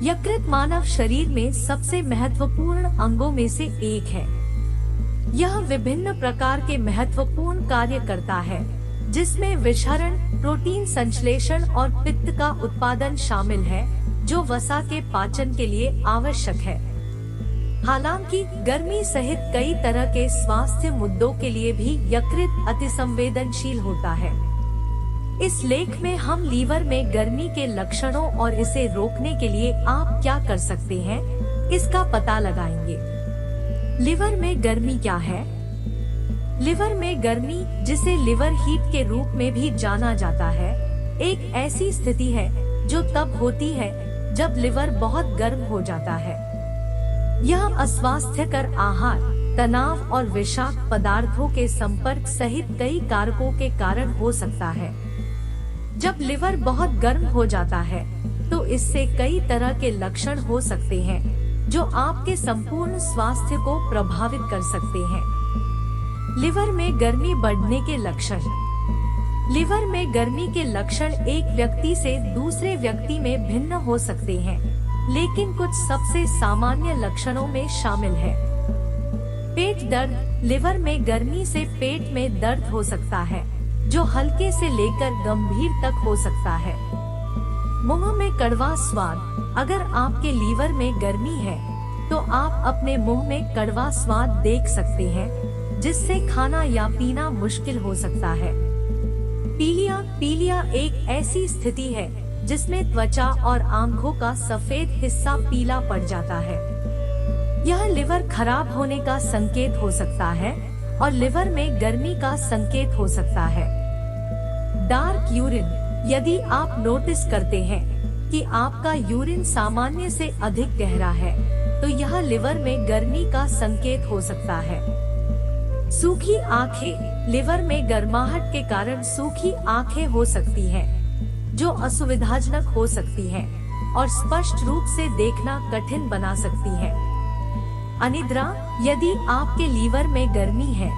यकृत मानव शरीर में सबसे महत्वपूर्ण अंगों में से एक है। यह विभिन्न प्रकार के महत्वपूर्ण कार्य करता है, जिसमें विषहरण, प्रोटीन संश्लेषण और पित्त का उत्पादन शामिल है, जो वसा के पाचन के लिए आवश्यक है। हालांकि गर्मी सहित कई तरह के स्वास्थ्य मुद्दों के लिए भी यकृत अतिसंवेदनशील होता है। इस लेख में हम लीवर में गर्मी के लक्षणों और इसे रोकने के लिए आप क्या कर सकते हैं, इसका पता लगाएंगे। लिवर में गर्मी क्या है? लिवर में गर्मी, जिसे लिवर हीट के रूप में भी जाना जाता है, एक ऐसी स्थिति है जो तब होती है जब लिवर बहुत गर्म हो जाता है। यह अस्वास्थ्यकर आहार, तनाव और विषाक्त पदार्थों के संपर्क सहित कई कारकों के कारण हो सकता है। जब लिवर बहुत गर्म हो जाता है तो इससे कई तरह के लक्षण हो सकते हैं जो आपके संपूर्ण स्वास्थ्य को प्रभावित कर सकते हैं। लिवर में गर्मी बढ़ने के लक्षण। लिवर में गर्मी के लक्षण एक व्यक्ति से दूसरे व्यक्ति में भिन्न हो सकते हैं, लेकिन कुछ सबसे सामान्य लक्षणों में शामिल है। पेट दर्द। लिवर में गर्मी से पेट में दर्द हो सकता है, जो हल्के से लेकर गंभीर तक हो सकता है। मुंह में कड़वा स्वाद। अगर आपके लीवर में गर्मी है तो आप अपने मुंह में कड़वा स्वाद देख सकते हैं, जिससे खाना या पीना मुश्किल हो सकता है। पीलिया। पीलिया एक ऐसी स्थिति है जिसमें त्वचा और आंखों का सफेद हिस्सा पीला पड़ जाता है। यह लिवर खराब होने का संकेत हो सकता है और लिवर में गर्मी का संकेत हो सकता है। Dark urine. यदि आप नोटिस करते हैं कि आपका यूरिन सामान्य से अधिक गहरा है, तो यह लिवर में गर्मी का संकेत हो सकता है। सूखी आंखें। लिवर में गर्माहट के कारण सूखी आंखें हो सकती हैं, जो असुविधाजनक हो सकती हैं और स्पष्ट रूप से देखना कठिन बना सकती हैं। अनिद्रा। यदि आपके लीवर में गर्मी है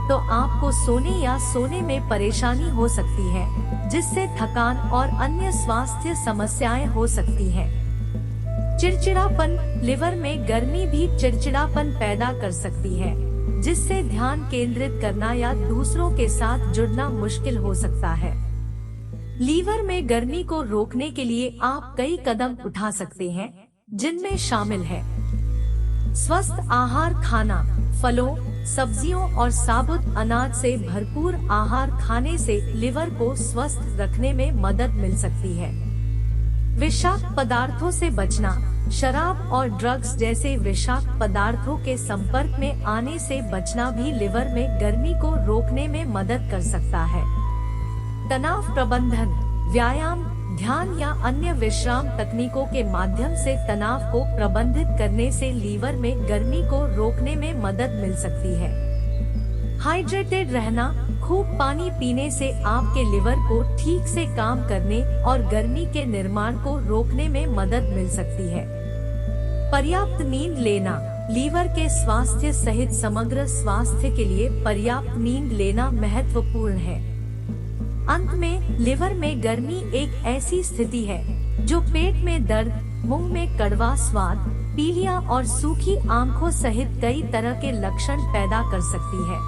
तो आपको सोने या सोने में परेशानी हो सकती है, जिससे थकान और अन्य स्वास्थ्य समस्याएं हो सकती हैं। चिड़चिड़ापन। लिवर में गर्मी भी चिड़चिड़ापन पैदा कर सकती है, जिससे ध्यान केंद्रित करना या दूसरों के साथ जुड़ना मुश्किल हो सकता है। लीवर में गर्मी को रोकने के लिए आप कई कदम उठा सकते हैं, जिनमें शामिल है स्वस्थ आहार खाना। फलों, सब्जियों और साबुत अनाज से भरपूर आहार खाने से लिवर को स्वस्थ रखने में मदद मिल सकती है। विषाक्त पदार्थों से बचना। शराब और ड्रग्स जैसे विषाक्त पदार्थों के संपर्क में आने से बचना भी लिवर में गर्मी को रोकने में मदद कर सकता है। तनाव प्रबंधन। व्यायाम, ध्यान या अन्य विश्राम तकनीकों के माध्यम से तनाव को प्रबंधित करने से लीवर में गर्मी को रोकने में मदद मिल सकती है। हाइड्रेटेड रहना। खूब पानी पीने से आपके लिवर को ठीक से काम करने और गर्मी के निर्माण को रोकने में मदद मिल सकती है। पर्याप्त नींद लेना। लीवर के स्वास्थ्य सहित समग्र स्वास्थ्य के लिए पर्याप्त नींद लेना महत्वपूर्ण है। अंत में, लिवर में गर्मी एक ऐसी स्थिति है जो पेट में दर्द, मुंह में कड़वा स्वाद, पीलिया और सूखी आंखों सहित कई तरह के लक्षण पैदा कर सकती है।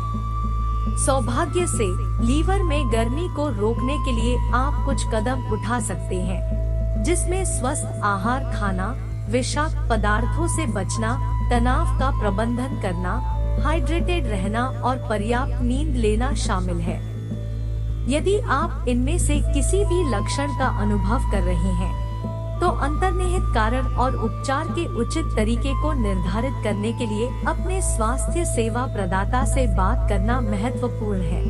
सौभाग्य से लीवर में गर्मी को रोकने के लिए आप कुछ कदम उठा सकते हैं, जिसमें स्वस्थ आहार खाना, विषाक्त पदार्थों से बचना, तनाव का प्रबंधन करना, हाइड्रेटेड रहना और पर्याप्त नींद लेना शामिल है। यदि आप इनमें से किसी भी लक्षण का अनुभव कर रहे हैं, तो अंतर्निहित कारण और उपचार के उचित तरीके को निर्धारित करने के लिए अपने स्वास्थ्य सेवा प्रदाता से बात करना महत्वपूर्ण है।